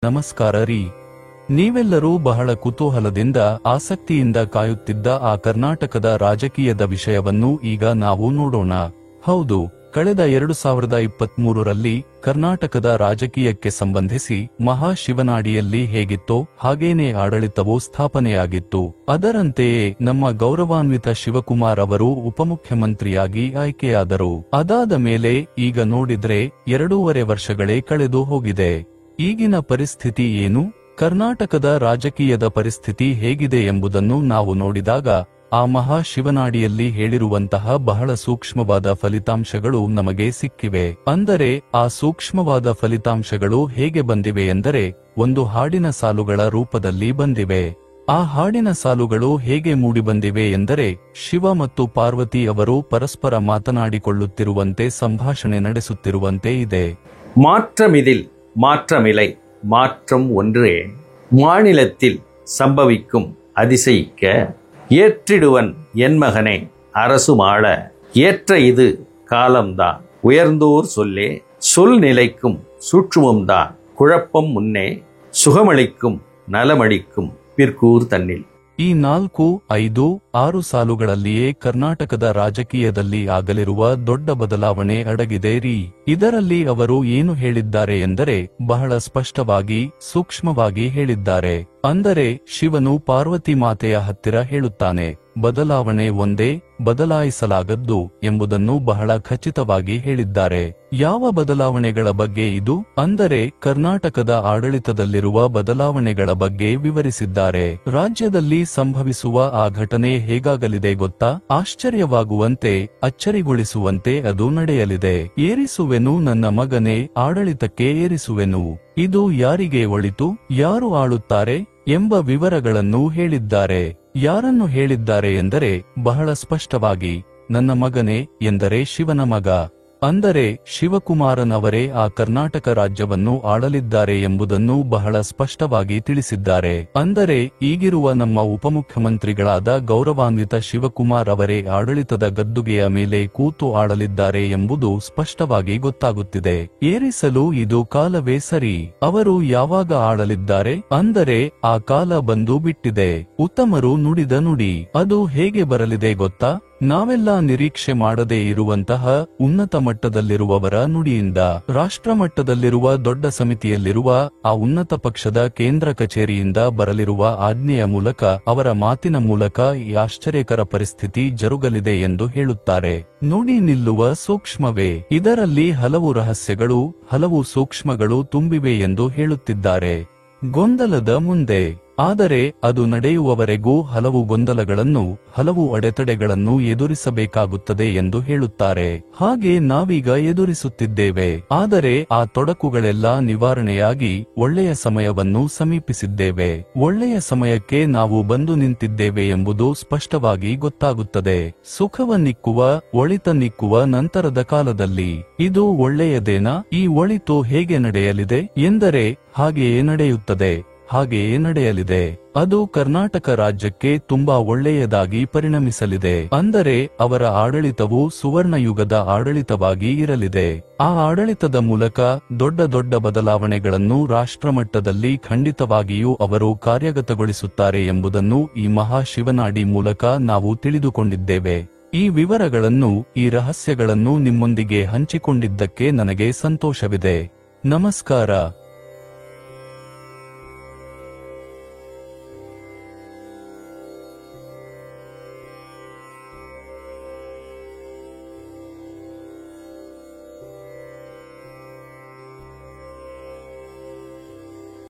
ನಮಸ್ಕಾರ ರೀ. ನೀವೆಲ್ಲರೂ ಬಹಳ ಕುತೂಹಲದಿಂದ ಆಸಕ್ತಿಯಿಂದ ಕಾಯುತ್ತಿದ್ದ ಆ ಕರ್ನಾಟಕದ ರಾಜಕೀಯದ ವಿಷಯವನ್ನು ಈಗ ನಾವು ನೋಡೋಣ. ಹೌದು, ಕಳೆದ 2023ರಲ್ಲಿ ಕರ್ನಾಟಕದ ರಾಜಕೀಯಕ್ಕೆ ಸಂಬಂಧಿಸಿ ಮಹಾಶಿವನಾಡಿಯಲ್ಲಿ ಹೇಗಿತ್ತೋ ಹಾಗೇನೇ ಆಡಳಿತವು ಸ್ಥಾಪನೆಯಾಗಿತ್ತು. ಅದರಂತೆಯೇ ನಮ್ಮ ಗೌರವಾನ್ವಿತ ಶಿವಕುಮಾರ್ ಅವರು ಉಪಮುಖ್ಯಮಂತ್ರಿಯಾಗಿ ಆಯ್ಕೆಯಾದರು. ಅದಾದ ಮೇಲೆ ಈಗ ನೋಡಿದ್ರೆ 2.5 ವರ್ಷಗಳೇ ಕಳೆದು ಹೋಗಿದೆ. ಈಗಿನ ಪರಿಸ್ಥಿತಿ ಏನು, ಕರ್ನಾಟಕದ ರಾಜಕೀಯದ ಪರಿಸ್ಥಿತಿ ಹೇಗಿದೆ ಎಂಬುದನ್ನು ನಾವು ನೋಡಿದಾಗ ಆ ಮಹಾಶಿವನಾಡಿಯಲ್ಲಿ ಹೇಳಿರುವಂತಹ ಬಹಳ ಸೂಕ್ಷ್ಮವಾದ ಫಲಿತಾಂಶಗಳು ನಮಗೆ ಸಿಕ್ಕಿವೆ. ಅಂದರೆ ಆ ಸೂಕ್ಷ್ಮವಾದ ಫಲಿತಾಂಶಗಳು ಹೇಗೆ ಬಂದಿವೆ ಎಂದರೆ ಒಂದು ಹಾಡಿನ ಸಾಲುಗಳ ರೂಪದಲ್ಲಿ ಬಂದಿವೆ. ಆ ಹಾಡಿನ ಸಾಲುಗಳು ಹೇಗೆ ಮೂಡಿಬಂದಿವೆ ಎಂದರೆ ಶಿವ ಮತ್ತು ಪಾರ್ವತಿ ಅವರು ಪರಸ್ಪರ ಮಾತನಾಡಿಕೊಳ್ಳುತ್ತಿರುವಂತೆ, ಸಂಭಾಷಣೆ ನಡೆಸುತ್ತಿರುವಂತೆ ಇದೆ. மாற்றமிதில் மாற்றமில்லை, மாற்றம் ஒன்றே மாநிலத்தில் சம்பவிக்கும் அதிசயிக்க ஏற்றிடுவன் என் மகனே அரசுமாள ஏற்ற இது காலம்தான் உயர்ந்தோர் சொல்லே சொல் நிலைக்கும் சூட்சுமம்தான் குழப்பம் முன்னே சுகமளிக்கும் நலமளிக்கும் பிற்கூர் தன்னில். ಈ 4, 5, 6 ಸಾಲುಗಳಲ್ಲಿಯೇ ಕರ್ನಾಟಕದ ರಾಜಕೀಯದಲ್ಲಿ ಆಗಲಿರುವ ದೊಡ್ಡ ಬದಲಾವಣೆ ಅಡಗಿದೆ ರೀ. ಇದರಲ್ಲಿ ಅವರು ಏನು ಹೇಳಿದ್ದಾರೆ ಎಂದರೆ ಬಹಳ ಸ್ಪಷ್ಟವಾಗಿ, ಸೂಕ್ಷ್ಮವಾಗಿ ಹೇಳಿದ್ದಾರೆ. ಅಂದರೆ ಶಿವನು ಪಾರ್ವತಿ ಮಾತೆಯ ಹತ್ತಿರ ಹೇಳುತ್ತಾನೆ, ಬದಲಾವಣೆ ಒಂದೇ, ಬದಲಾಯಿಸಲಾಗದ್ದು ಎಂಬುದನ್ನು ಬಹಳ ಖಚಿತವಾಗಿ ಹೇಳಿದ್ದಾರೆ. ಯಾವ ಬದಲಾವಣೆಗಳ ಬಗ್ಗೆ ಇದು ಅಂದರೆ ಕರ್ನಾಟಕದ ಆಡಳಿತದಲ್ಲಿರುವ ಬದಲಾವಣೆಗಳ ಬಗ್ಗೆ ವಿವರಿಸಿದ್ದಾರೆ. ರಾಜ್ಯದಲ್ಲಿ ಸಂಭವಿಸುವ ಆ ಘಟನೆ ಹೇಗಾಗಲಿದೆ ಗೊತ್ತಾ? ಆಶ್ಚರ್ಯವಾಗುವಂತೆ, ಅಚ್ಚರಿಗೊಳಿಸುವಂತೆ ಅದು ನಡೆಯಲಿದೆ. ಏರಿಸುವೆನು ನನ್ನ ಮಗನೇ, ಆಡಳಿತಕ್ಕೆ ಏರಿಸುವೆನು. ಇದು ಯಾರಿಗೆ ಒಳಿತು, ಯಾರು ಆಳುತ್ತಾರೆ ಎಂಬ ವಿವರಗಳನ್ನು ಹೇಳಿದ್ದಾರೆ. ಯಾರನ್ನು ಹೇಳಿದ್ದಾರೆ ಎಂದರೆ ಬಹಳ ಸ್ಪಷ್ಟವಾಗಿ ನನ್ನ ಮಗನೇ ಎಂದರೆ ಶಿವನ ಮಗ. ಅಂದರೆ ಶಿವಕುಮಾರನವರೇ ಆ ಕರ್ನಾಟಕ ರಾಜ್ಯವನ್ನು ಆಳಲಿದ್ದಾರೆ ಎಂಬುದನ್ನು ಬಹಳ ಸ್ಪಷ್ಟವಾಗಿ ತಿಳಿಸಿದ್ದಾರೆ. ಅಂದರೆ ಈಗಿರುವ ನಮ್ಮ ಉಪಮುಖ್ಯಮಂತ್ರಿಗಳಾದ ಗೌರವಾನ್ವಿತ ಶಿವಕುಮಾರ್ ಅವರೇ ಆಡಳಿತದ ಗದ್ದುಗೆಯ ಮೇಲೆ ಕೂತು ಆಳಲಿದ್ದಾರೆ ಎಂಬುದು ಸ್ಪಷ್ಟವಾಗಿ ಗೊತ್ತಾಗುತ್ತಿದೆ. ಏರಿಸಲು ಇದು ಕಾಲವೇ ಸರಿ. ಅವರು ಯಾವಾಗ ಆಳಲಿದ್ದಾರೆ ಅಂದರೆ ಆ ಕಾಲ ಬಂದು ಬಿಟ್ಟಿದೆ. ಉತ್ತಮರು ನುಡಿದ ನುಡಿ ಅದು ಹೇಗೆ ಬರಲಿದೆ ಗೊತ್ತಾ? ನಾವೆಲ್ಲ ನಿರೀಕ್ಷೆ ಮಾಡದೇ ಇರುವಂತಹ ಉನ್ನತ ಮಟ್ಟದಲ್ಲಿರುವವರ ನುಡಿಯಿಂದ. ರಾಷ್ಟ್ರ ಮಟ್ಟದಲ್ಲಿರುವ ದೊಡ್ಡ ಸಮಿತಿಯಲ್ಲಿರುವ ಆ ಉನ್ನತ ಪಕ್ಷದ ಕೇಂದ್ರ ಕಚೇರಿಯಿಂದ ಬರಲಿರುವ ಆಜ್ಞೆಯ ಮೂಲಕ, ಅವರ ಮಾತಿನ ಮೂಲಕ ಈ ಆಶ್ಚರ್ಯಕರ ಪರಿಸ್ಥಿತಿ ಜರುಗಲಿದೆ ಎಂದು ಹೇಳುತ್ತಾರೆ. ನುಡಿ ನಿಲ್ಲುವ ಸೂಕ್ಷ್ಮವೇ. ಇದರಲ್ಲಿ ಹಲವು ರಹಸ್ಯಗಳು, ಹಲವು ಸೂಕ್ಷ್ಮಗಳು ತುಂಬಿವೆ ಎಂದು ಹೇಳುತ್ತಿದ್ದಾರೆ. ಗೊಂದಲದ ಮುಂದೆ. ಆದರೆ ಅದು ನಡೆಯುವವರೆಗೂ ಹಲವು ಗೊಂದಲಗಳನ್ನು, ಹಲವು ಅಡೆತಡೆಗಳನ್ನು ಎದುರಿಸಬೇಕಾಗುತ್ತದೆ ಎಂದು ಹೇಳುತ್ತಾರೆ. ಹಾಗೆ ನಾವೀಗ ಎದುರಿಸುತ್ತಿದ್ದೇವೆ. ಆದರೆ ಆ ತೊಡಕುಗಳೆಲ್ಲ ನಿವಾರಣೆಯಾಗಿ ಒಳ್ಳೆಯ ಸಮಯವನ್ನು ಸಮೀಪಿಸಿದ್ದೇವೆ. ಒಳ್ಳೆಯ ಸಮಯಕ್ಕೆ ನಾವು ಬಂದು ನಿಂತಿದ್ದೇವೆ ಎಂಬುದು ಸ್ಪಷ್ಟವಾಗಿ ಗೊತ್ತಾಗುತ್ತದೆ. ಸುಖವನ್ನಿಕ್ಕುವ, ಒಳಿತನ್ನಿಕ್ಕುವ ನಂತರದ ಕಾಲದಲ್ಲಿ ಇದು ಒಳ್ಳೆಯದೇನಾ? ಈ ಒಳಿತು ಹೇಗೆ ನಡೆಯಲಿದೆ ಎಂದರೆ ಹಾಗೆಯೇ ನಡೆಯುತ್ತದೆ, ಹಾಗೆಯೇ ನಡೆಯಲಿದೆ. ಅದು ಕರ್ನಾಟಕ ರಾಜ್ಯಕ್ಕೆ ತುಂಬಾ ಒಳ್ಳೆಯದಾಗಿ ಪರಿಣಮಿಸಲಿದೆ. ಅಂದರೆ ಅವರ ಆಡಳಿತವು ಸುವರ್ಣಯುಗದ ಆಡಳಿತವಾಗಿ ಇರಲಿದೆ. ಆ ಆಡಳಿತದ ಮೂಲಕ ದೊಡ್ಡ ದೊಡ್ಡ ಬದಲಾವಣೆಗಳನ್ನು ರಾಷ್ಟ್ರಮಟ್ಟದಲ್ಲಿ ಖಂಡಿತವಾಗಿಯೂ ಅವರು ಕಾರ್ಯಗತಗೊಳಿಸುತ್ತಾರೆ ಎಂಬುದನ್ನು ಈ ಮಹಾಶಿವನಾಡಿ ಮೂಲಕ ನಾವು ತಿಳಿದುಕೊಂಡಿದ್ದೇವೆ. ಈ ವಿವರಗಳನ್ನು, ಈ ರಹಸ್ಯಗಳನ್ನು ನಿಮ್ಮೊಂದಿಗೆ ಹಂಚಿಕೊಂಡಿದ್ದಕ್ಕೆ ನನಗೆ ಸಂತೋಷವಿದೆ. ನಮಸ್ಕಾರ.